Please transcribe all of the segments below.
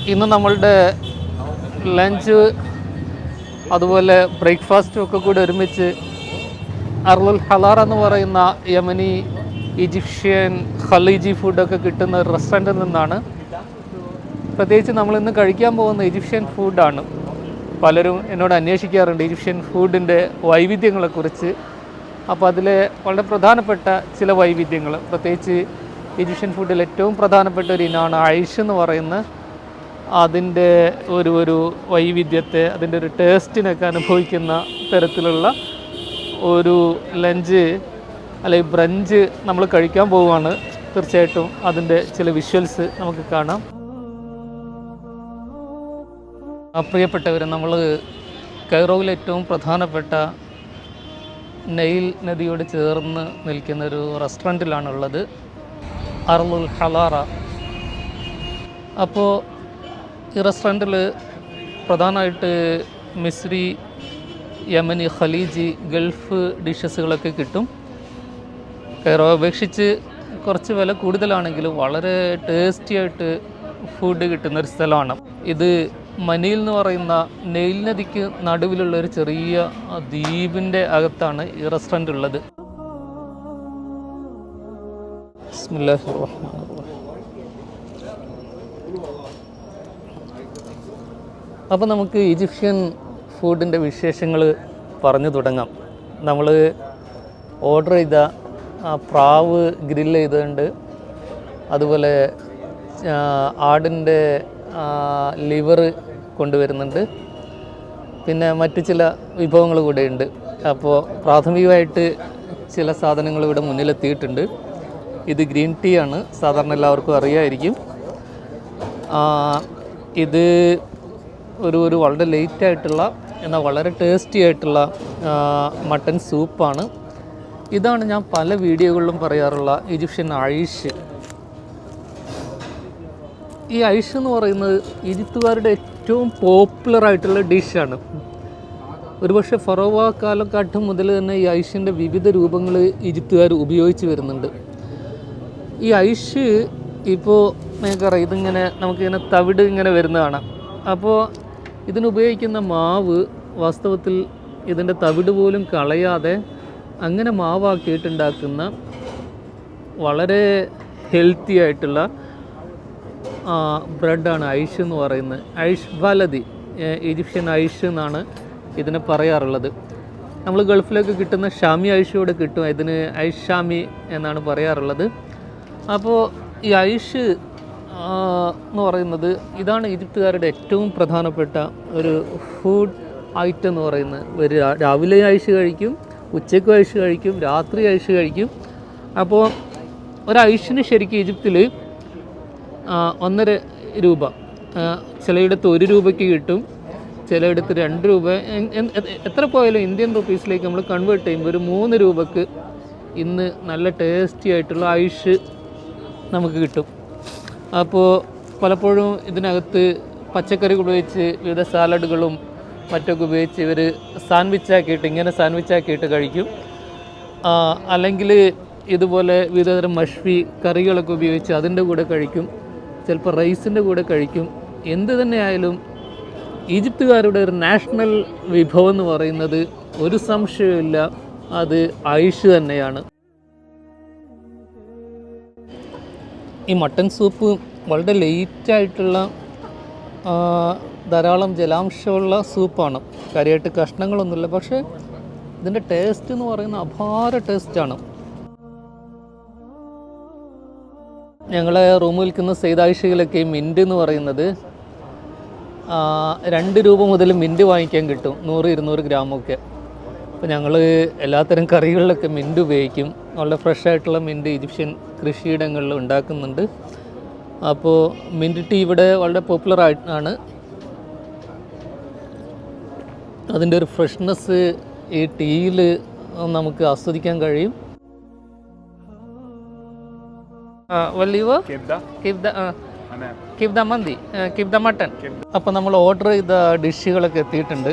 ഇന്ന് നമ്മളുടെ ലഞ്ച് അതുപോലെ ബ്രേക്ക്ഫാസ്റ്റും ഒക്കെ കൂടി ഒരുമിച്ച് അർലുൽ ഹലാർ എന്ന് പറയുന്ന യമനി, ഈജിപ്ഷ്യൻ, ഖലീജി ഫുഡൊക്കെ കിട്ടുന്ന ഒരു റെസ്റ്റോറൻറ്റിൽ നിന്നാണ്. പ്രത്യേകിച്ച് നമ്മളിന്ന് കഴിക്കാൻ പോകുന്ന ഈജിപ്ഷ്യൻ ഫുഡാണ്. പലരും എന്നോട് അന്വേഷിക്കാറുണ്ട് ഈജിപ്ഷ്യൻ ഫുഡിൻ്റെ വൈവിധ്യങ്ങളെക്കുറിച്ച്. അപ്പോൾ അതിലെ വളരെ പ്രധാനപ്പെട്ട ചില വൈവിധ്യങ്ങൾ, പ്രത്യേകിച്ച് ഈജിപ്ഷ്യൻ ഫുഡിൽ ഏറ്റവും പ്രധാനപ്പെട്ട ഒരു ഇനമാണ് ഐഷ് എന്ന് പറയുന്ന അതിൻ്റെ ഒരു വൈവിധ്യത്തെ, അതിൻ്റെ ഒരു ടേസ്റ്റിനൊക്കെ അനുഭവിക്കുന്ന തരത്തിലുള്ള ഒരു ലഞ്ച് അല്ലെങ്കിൽ ബ്രഞ്ച് നമ്മൾ കഴിക്കാൻ പോവുകയാണ്. തീർച്ചയായിട്ടും അതിൻ്റെ ചില വിഷ്വൽസ് നമുക്ക് കാണാം. പ്രിയപ്പെട്ടവർ, നമ്മൾ കൈറോയിലെ ഏറ്റവും പ്രധാനപ്പെട്ട നൈൽ നദിയോട് ചേർന്ന് നിൽക്കുന്ന ഒരു റെസ്റ്റോറൻറ്റിലാണുള്ളത്, അർലുൽ ഹലാറ. അപ്പോൾ ഈ റെസ്റ്റോറൻറ്റിൽ പ്രധാനമായിട്ട് മിസ്രി, യമനി, ഖലീജി, ഗൾഫ് ഡിഷസുകളൊക്കെ കിട്ടും. കൈറോ അപേക്ഷിച്ച് കുറച്ച് വില കൂടുതലാണെങ്കിലും വളരെ ടേസ്റ്റി ആയിട്ട് ഫുഡ് കിട്ടുന്നൊരു സ്ഥലമാണ് ഇത്. മനീൽ എന്ന് പറയുന്ന നൈൽ നദിക്ക് നടുവിലുള്ള ഒരു ചെറിയ ദ്വീപിൻ്റെ അകത്താണ് ഈ റെസ്റ്റോറൻറ്റ് ഉള്ളത്. ബിസ്മില്ലാഹിർ റഹ്മാനിർ റഹീം. അപ്പോൾ നമുക്ക് ഈജിപ്ഷ്യൻ ഫുഡിൻ്റെ വിശേഷങ്ങൾ പറഞ്ഞു തുടങ്ങാം. നമ്മൾ ഓർഡർ ചെയ്ത പ്രാവ് ഗ്രില്ല് ചെയ്തുകൊണ്ട്, അതുപോലെ ആടിൻ്റെ ലിവർ കൊണ്ടുവരുന്നുണ്ട്, പിന്നെ മറ്റ് ചില വിഭവങ്ങൾ കൂടെ ഉണ്ട്. അപ്പോൾ പ്രാഥമികമായിട്ട് ചില സാധനങ്ങൾ ഇവിടെ മുന്നിലെത്തിയിട്ടുണ്ട്. ഇത് ഗ്രീൻ ടീ ആണ്, സാധാരണ എല്ലാവർക്കും അറിയാമായിരിക്കും. ഇത് ഒരു വളരെ ലേറ്റായിട്ടുള്ള എന്നാൽ വളരെ ടേസ്റ്റി ആയിട്ടുള്ള മട്ടൻ സൂപ്പാണ്. ഇതാണ് ഞാൻ പല വീഡിയോകളിലും പറയാറുള്ള ഈജിപ്ഷ്യൻ ഐഷ്. ഈ ഐഷ് എന്ന് പറയുന്നത് ഈജിപ്തുകാരുടെ ഏറ്റവും പോപ്പുലറായിട്ടുള്ള ഡിഷാണ്. ഒരുപക്ഷെ ഫറോവ കാലഘട്ടം മുതൽ തന്നെ ഈ ഐഷിൻ്റെ വിവിധ രൂപങ്ങൾ ഈജിപ്തുകാർ ഉപയോഗിച്ച് വരുന്നുണ്ട്. ഈ ഐഷ് ഇപ്പോൾ നിങ്ങൾക്കറിയാം, ഇതിങ്ങനെ നമുക്കിങ്ങനെ തവിട് ഇങ്ങനെ വരുന്ന കാണാം. അപ്പോൾ ഇതിനുപയോഗിക്കുന്ന മാവ് വാസ്തവത്തിൽ ഇതിൻ്റെ തവിട് പോലും കളയാതെ അങ്ങനെ മാവാക്കിയിട്ടുണ്ടാക്കുന്ന വളരെ ഹെൽത്തി ആയിട്ടുള്ള ബ്രെഡാണ് ഐഷ് എന്ന് പറയുന്നത്. ഐഷ് ബലദി, ഈജിപ്ഷ്യൻ ഐഷ് എന്നാണ് ഇതിനെ പറയാറുള്ളത്. നമ്മൾ ഗൾഫിലൊക്കെ കിട്ടുന്ന ഷാമി ഐഷോടെ കിട്ടും, ഇതിന് ഐഷ് ഷാമി എന്നാണ് പറയാറുള്ളത്. അപ്പോൾ ഈ ഐഷ് എന്ന് പറയുന്നത് ഇതാണ് ഈജിപ്തുകാരുടെ ഏറ്റവും പ്രധാനപ്പെട്ട ഒരു ഫുഡ് ഐറ്റം എന്ന് പറയുന്നത്. രാവിലെ ഐഷ് കഴിക്കും, ഉച്ചയ്ക്ക് ഐഷ് കഴിക്കും, രാത്രി ഐഷ് കഴിക്കും. അപ്പോൾ ഒരു ഐഷിന് ശരിക്കും ഈജിപ്തിൽ 1.5 രൂപ, ചിലയിടത്ത് 1 രൂപയ്ക്ക് കിട്ടും, ചിലയിടത്ത് 2 രൂപ. എത്ര പോയാലും ഇന്ത്യൻ റുപ്പീസിലേക്ക് നമ്മൾ കൺവേർട്ട് ചെയ്യുമ്പോൾ ഒരു 3 രൂപക്ക് ഇന്ന് നല്ല ടേസ്റ്റി ആയിട്ടുള്ള ഐഷ് നമുക്ക് കിട്ടും. അപ്പോൾ പലപ്പോഴും ഇതിനകത്ത് പച്ചക്കറികൾ ഉപയോഗിച്ച് വിവിധ സാലഡുകളും മറ്റൊക്കെ ഉപയോഗിച്ച് ഇവർ സാൻഡ്വിച്ചാക്കിയിട്ട് കഴിക്കും. അല്ലെങ്കിൽ ഇതുപോലെ വിവിധതരം മഷ്വി കറികളൊക്കെ ഉപയോഗിച്ച് അതിൻ്റെ കൂടെ കഴിക്കും, ചിലപ്പോൾ റൈസിൻ്റെ കൂടെ കഴിക്കും. എന്ത് തന്നെയായാലും ഈജിപ്തുകാരുടെ ഒരു നാഷണൽ വിഭവം എന്ന് പറയുന്നത് ഒരു സംശയമില്ല, അത് ഐഷ് തന്നെയാണ്. ഈ മട്ടൻ സൂപ്പ് വളരെ ലേറ്റായിട്ടുള്ള ധാരാളം ജലാംശമുള്ള സൂപ്പാണ്. കാര്യമായിട്ട് കഷ്ണങ്ങളൊന്നുമില്ല, പക്ഷേ ഇതിൻ്റെ ടേസ്റ്റ് എന്ന് പറയുന്നത് അപാര ടേസ്റ്റാണ്. ഞങ്ങളെ റൂമിൽ വിൽക്കുന്ന സെയ്ദായിഷയിലൊക്കെ മിൻറ്റ് എന്ന് പറയുന്നത് 2 രൂപ മുതൽ മിൻറ്റ് വാങ്ങിക്കാൻ കിട്ടും, 100-200 ഗ്രാമൊക്കെ. അപ്പോൾ ഞങ്ങൾ എല്ലാത്തരം കറികളിലൊക്കെ മിൻറ്റ് ഉപയോഗിക്കും. വളരെ ഫ്രഷായിട്ടുള്ള മിൻറ്റ് ഈജിപ്ഷ്യൻ കൃഷിയിടങ്ങളിൽ ഉണ്ടാക്കുന്നുണ്ട്. അപ്പോൾ മിൻറ്റ് ടീ ഇവിടെ വളരെ പോപ്പുലറായിട്ടാണ്. അതിൻ്റെ ഒരു ഫ്രഷ്നെസ് ഈ ടീയിൽ നമുക്ക് ആസ്വദിക്കാൻ കഴിയും. കിബ്ദ മന്തി, കിബ്ദ മട്ടൻ. അപ്പോൾ നമ്മൾ ഓർഡർ ചെയ്ത ഡിഷുകളൊക്കെ എത്തിയിട്ടുണ്ട്.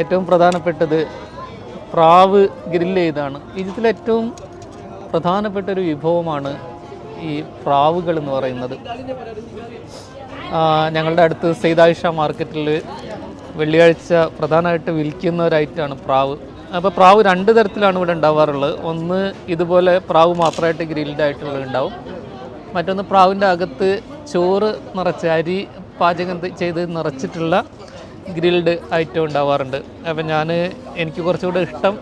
ഏറ്റവും പ്രധാനപ്പെട്ടത് പ്രാവ് ഗ്രില്ല് ചെയ്താണ്. ഈജിപ്തിലെ ഏറ്റവും പ്രധാനപ്പെട്ട ഒരു വിഭവമാണ് ഈ പ്രാവുകൾ എന്ന് പറയുന്നത്. ഞങ്ങളുടെ അടുത്ത് സെയ്ദായിഷ മാർക്കറ്റിൽ വെള്ളിയാഴ്ച പ്രധാനമായിട്ട് വിൽക്കുന്ന ഒരു ഐറ്റമാണ് പ്രാവ്. അപ്പോൾ പ്രാവ് 2 തരത്തിലാണ് ഇവിടെ ഉണ്ടാവാറുള്ളത്. ഒന്ന് ഇതുപോലെ പ്രാവ് മാത്രമായിട്ട് ഗ്രിൽഡ് ആയിട്ടുള്ളത് ഉണ്ടാവും. മറ്റൊന്ന് പ്രാവിൻ്റെ അകത്ത് ചോറ് നിറച്ച് അരി പാചകം ചെയ്ത് നിറച്ചിട്ടുള്ള ഗ്രിൽഡ് ഐറ്റം ഉണ്ടാവാറുണ്ട്. അപ്പം എനിക്ക് കുറച്ചുകൂടെ ഇഷ്ടം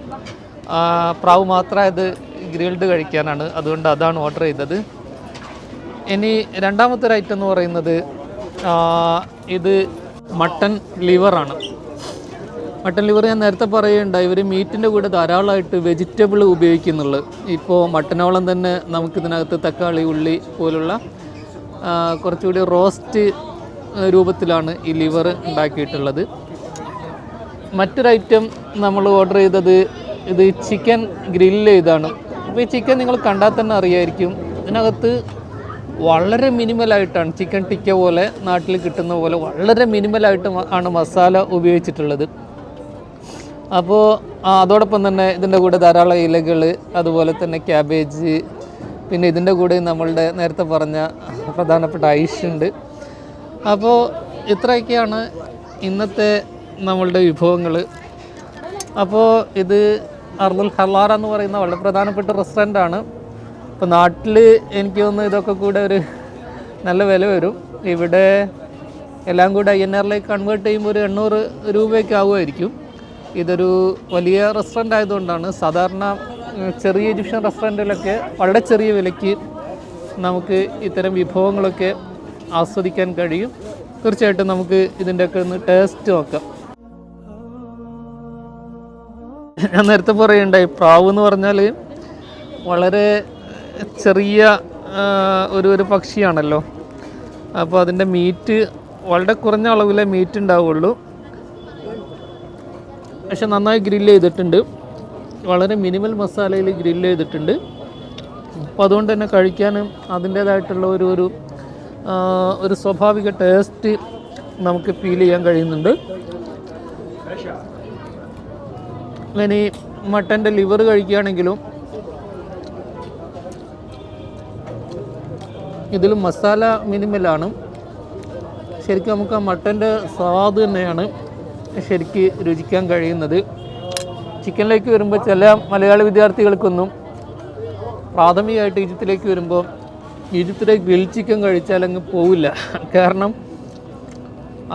പ്രാവ് മാത്രമായത് ഗ്രിൽഡ് കഴിക്കാനാണ്. അതുകൊണ്ട് അതാണ് ഓർഡർ ചെയ്തത്. ഇനി രണ്ടാമത്തെ ഒരു ഐറ്റം എന്ന് പറയുന്നത് ഇത് മട്ടൺ ലിവറാണ്. മട്ടൺ ലിവർ ഞാൻ നേരത്തെ പറയുകയുണ്ടായി, ഇവർ മീറ്റിൻ്റെ കൂടെ ധാരാളമായിട്ട് വെജിറ്റബിൾ ഉപയോഗിക്കുന്നുള്ളു. ഇപ്പോൾ മട്ടനോളം തന്നെ നമുക്കിതിനകത്ത് തക്കാളി, ഉള്ളി പോലുള്ള കുറച്ചുകൂടി റോസ്റ്റ് രൂപത്തിലാണ് ഈ ലിവർ ഉണ്ടാക്കിയിട്ടുള്ളത്. മറ്റൊരു ഐറ്റം നമ്മൾ ഓർഡർ ചെയ്തത് ഇത് ചിക്കൻ ഗ്രില്ല് ചെയ്താണ്. അപ്പോൾ ഈ ചിക്കൻ നിങ്ങൾ കണ്ടാൽ തന്നെ അറിയായിരിക്കും, ഇതിനകത്ത് വളരെ മിനിമലായിട്ടാണ് ചിക്കൻ ടിക്ക പോലെ നാട്ടിൽ കിട്ടുന്ന പോലെ വളരെ മിനിമലായിട്ട് ആണ് മസാല ഉപയോഗിച്ചിട്ടുള്ളത്. അപ്പോൾ അതോടൊപ്പം തന്നെ ഇതിൻ്റെ കൂടെ ധാരാളം ഇലകൾ, അതുപോലെ തന്നെ ക്യാബേജ്, പിന്നെ ഇതിൻ്റെ കൂടെ നമ്മളുടെ നേരത്തെ പറഞ്ഞ പ്രധാനപ്പെട്ട ഐഷ് ഉണ്ട്. അപ്പോൾ ഇത്രയൊക്കെയാണ് ഇന്നത്തെ നമ്മളുടെ വിഭവങ്ങൾ. അപ്പോൾ ഇത് അർദുൽ ഹലാറ എന്ന് പറയുന്ന വളരെ പ്രധാനപ്പെട്ട റെസ്റ്റോറൻ്റാണ്. ഇപ്പോൾ നാട്ടിൽ എനിക്ക് തോന്നുന്നു ഇതൊക്കെ കൂടെ ഒരു നല്ല വില വരും. ഇവിടെ എല്ലാം കൂടെ INR-ലേക്ക് കൺവേർട്ട് ചെയ്യുമ്പോൾ ഒരു 800 രൂപയൊക്കെ ആവുമായിരിക്കും. ഇതൊരു വലിയ റെസ്റ്റോറൻ്റ് ആയതുകൊണ്ടാണ്. സാധാരണ ചെറിയ ഈജിപ്ഷ്യൻ റെസ്റ്റോറൻറ്റിലൊക്കെ വളരെ ചെറിയ വിലയ്ക്ക് നമുക്ക് ഇത്തരം വിഭവങ്ങളൊക്കെ ആസ്വദിക്കാൻ കഴിയും. തീർച്ചയായിട്ടും നമുക്ക് ഇതിൻ്റെയൊക്കെ ഒന്ന് ടേസ്റ്റ് നോക്കാം. ഞാൻ നേരത്തെ പറയുണ്ടായി, പ്രാവ് എന്ന് പറഞ്ഞാൽ വളരെ ചെറിയ ഒരു പക്ഷിയാണല്ലോ. അപ്പോൾ അതിൻ്റെ മീറ്റ് വളരെ കുറഞ്ഞ അളവിലെ മീറ്റ് ഉണ്ടാവുള്ളൂ. പക്ഷെ നന്നായി ഗ്രില്ല് ചെയ്തിട്ടുണ്ട്, വളരെ മിനിമൽ മസാലയിൽ ഗ്രില്ല് ചെയ്തിട്ടുണ്ട്. അപ്പോൾ അതുകൊണ്ട് തന്നെ കഴിക്കാനും അതിൻ്റേതായിട്ടുള്ള ഒരു സ്വാഭാവിക ടേസ്റ്റ് നമുക്ക് ഫീൽ ചെയ്യാൻ കഴിയുന്നുണ്ട്. ഇനി മട്ടൻ്റെ ലിവർ കഴിക്കുകയാണെങ്കിലും ഇതിലും മസാല മിനിമലാണ്. ശരിക്കും നമുക്ക് ആ മട്ടൻ്റെ സ്വാദ് തന്നെയാണ് ശരിക്ക് രുചിക്കാൻ കഴിയുന്നത്. ചിക്കനിലേക്ക് വരുമ്പോൾ ചില മലയാളി വിദ്യാർത്ഥികൾക്കൊന്നും പ്രാഥമികമായിട്ട് ഈജിപ്തിലേക്ക് വരുമ്പോൾ ഈജിപ്തിലെ ഗ്രിൽ ചിക്കൻ കഴിച്ചാൽ അങ്ങ് പോവില്ല. കാരണം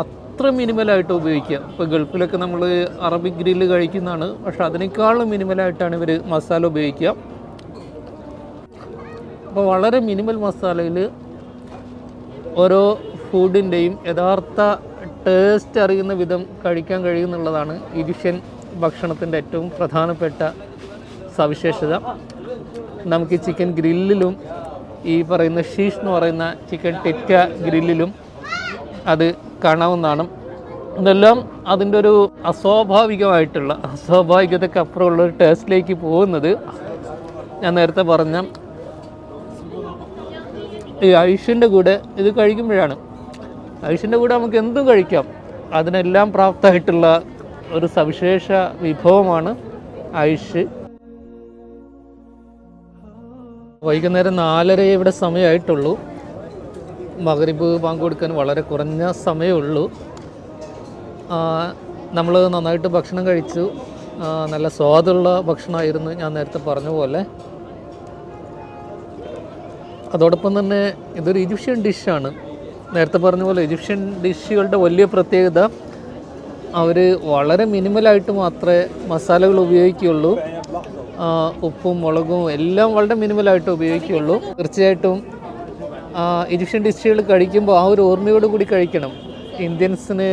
അത്ര മിനിമലായിട്ട് ഉപയോഗിക്കുക. ഇപ്പോൾ ഗൾഫിലൊക്കെ നമ്മൾ അറബിക് ഗ്രില്ല് കഴിക്കുന്നതാണ്, പക്ഷെ അതിനേക്കാളും മിനിമലായിട്ടാണ് ഇവർ മസാല ഉപയോഗിക്കുക. അപ്പോൾ വളരെ മിനിമൽ മസാലയിൽ ഓരോ ഫുഡിൻ്റെയും യഥാർത്ഥ ടേസ്റ്റ് അറിയുന്ന വിധം കഴിക്കാൻ കഴിയുന്നുള്ളതാണ് ഈജിപ്ഷ്യൻ ഭക്ഷണത്തിൻ്റെ ഏറ്റവും പ്രധാനപ്പെട്ട സവിശേഷത. നമുക്ക് ചിക്കൻ ഗ്രില്ലിലും ഈ പറയുന്ന ഷീഷ് എന്ന് പറയുന്ന ചിക്കൻ ടിക്ക ഗ്രില്ലിലും അത് കാണാവുന്നതാണ്. ഇതെല്ലാം അതിൻ്റെ ഒരു അസ്വാഭാവികതയ്ക്ക് അപ്പുറമുള്ളൊരു ടേസ്റ്റിലേക്ക് പോകുന്നത് ഞാൻ നേരത്തെ പറഞ്ഞ ഈ ഐഷിൻ്റെ കൂടെ ഇത് കഴിക്കുമ്പോഴാണ്. ഐഷിൻ്റെ കൂടെ നമുക്ക് എന്തും കഴിക്കാം, അതിനെല്ലാം പ്രാപ്തമായിട്ടുള്ള ഒരു സവിശേഷ വിഭവമാണ് ഐഷ്. വൈകുന്നേരം 4:30 ഇവിടെ സമയമായിട്ടുള്ളൂ. മഗ്രിബ് ബാങ്ക് കൊടുക്കാൻ വളരെ കുറഞ്ഞ സമയമുള്ളൂ. നമ്മൾ നന്നായിട്ട് ഭക്ഷണം കഴിച്ചു. നല്ല സ്വാദുള്ള ഭക്ഷണമായിരുന്നു ഞാൻ നേരത്തെ പറഞ്ഞ പോലെ. അതോടൊപ്പം തന്നെ ഇതൊരു ഈജിപ്ഷ്യൻ ഡിഷാണ്. നേരത്തെ പറഞ്ഞ പോലെ ഈജിപ്ഷ്യൻ ഡിഷുകളുടെ വലിയ പ്രത്യേകത അവർ വളരെ മിനിമലായിട്ട് മാത്രമേ മസാലകൾ ഉപയോഗിക്കുകയുള്ളൂ. ഉപ്പും മുളകും എല്ലാം വളരെ മിനിമലായിട്ട് ഉപയോഗിക്കുകയുള്ളൂ. തീർച്ചയായിട്ടും ഈജിപ്ഷ്യൻ ഡിഷുകൾ കഴിക്കുമ്പോൾ ആ ഒരു ഓർമ്മയോട് കൂടി കഴിക്കണം. ഇന്ത്യൻസിന്,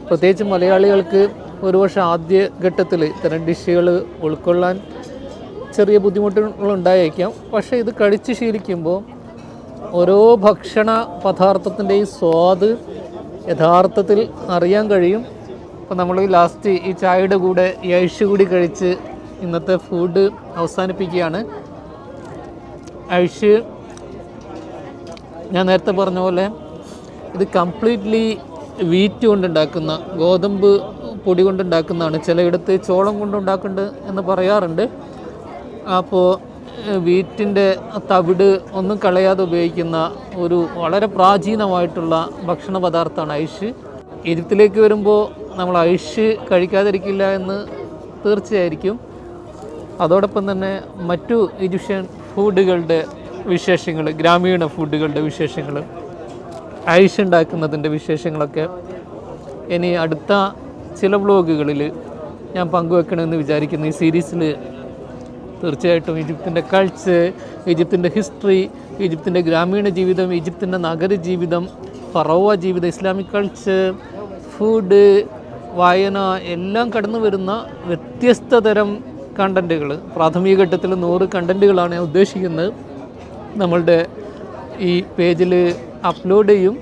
പ്രത്യേകിച്ച് മലയാളികൾക്ക് ഒരുപക്ഷെ ആദ്യ ഘട്ടത്തിൽ ഇത്തരം ഡിഷുകൾ ഉൾക്കൊള്ളാൻ ചെറിയ ബുദ്ധിമുട്ടുകളുണ്ടായേക്കാം. പക്ഷേ ഇത് കഴിച്ച് ശീലിക്കുമ്പോൾ ഓരോ ഭക്ഷണ പദാർത്ഥത്തിൻ്റെയും സ്വാദ് യഥാർത്ഥത്തിൽ അറിയാൻ കഴിയും. അപ്പോൾ നമ്മൾ ലാസ്റ്റ് ഈ ചായയുടെ കൂടെ ഈ ഐഷ് കൂടി കഴിച്ച് ഇന്നത്തെ ഫുഡ് അവസാനിപ്പിക്കുകയാണ്. ഐഷ് ഞാൻ നേരത്തെ പറഞ്ഞ പോലെ ഇത് കംപ്ലീറ്റ്ലി വീറ്റ് കൊണ്ടുണ്ടാക്കുന്ന, ഗോതമ്പ് പൊടി കൊണ്ടുണ്ടാക്കുന്നതാണ്. ചിലയിടത്ത് ചോളം കൊണ്ടുണ്ടാക്കുന്നുണ്ട് എന്ന് പറയാറുണ്ട്. അപ്പോൾ വീറ്റിൻ്റെ തവിട് ഒന്നും കളയാതെ ഉപയോഗിക്കുന്ന ഒരു വളരെ പ്രാചീനമായിട്ടുള്ള ഭക്ഷണ പദാർത്ഥമാണ് ഐഷ്. ഈജിപ്തിലേക്ക് വരുമ്പോൾ നമ്മൾ ഐഷ് കഴിക്കാതിരിക്കില്ല എന്ന് തീർച്ചയായിരിക്കും. അതോടൊപ്പം തന്നെ മറ്റു ഈജിപ്ഷ്യൻ ഫുഡുകളുടെ വിശേഷങ്ങൾ, ഗ്രാമീണ ഫുഡുകളുടെ വിശേഷങ്ങൾ, ഐഷ് ഉണ്ടാക്കുന്നതിൻ്റെ വിശേഷങ്ങളൊക്കെ ഇനി അടുത്ത ചില വ്ലോഗുകളിൽ ഞാൻ പങ്കുവെക്കണമെന്ന് വിചാരിക്കുന്നു. ഈ സീരീസിൽ തീർച്ചയായിട്ടും ഈജിപ്തിൻ്റെ കൾച്ചർ, ഈജിപ്തിൻ്റെ ഹിസ്റ്ററി, ഈജിപ്തിൻ്റെ ഗ്രാമീണ ജീവിതം, ഈജിപ്തിൻ്റെ നഗര ജീവിതം, ഫറോവ ജീവിതം, ഇസ്ലാമിക് കൾച്ചർ, ഫുഡ്, വായന എല്ലാം കടന്നു വരുന്ന വ്യത്യസ്ത തരം കണ്ടൻറ്റുകൾ, പ്രാഥമിക ഘട്ടത്തിൽ 100 കണ്ടൻറ്റുകളാണ് ഞാൻ ഉദ്ദേശിക്കുന്നത്. നമ്മളുടെ ഈ പേജിൽ അപ്ലോഡ് ചെയ്യും.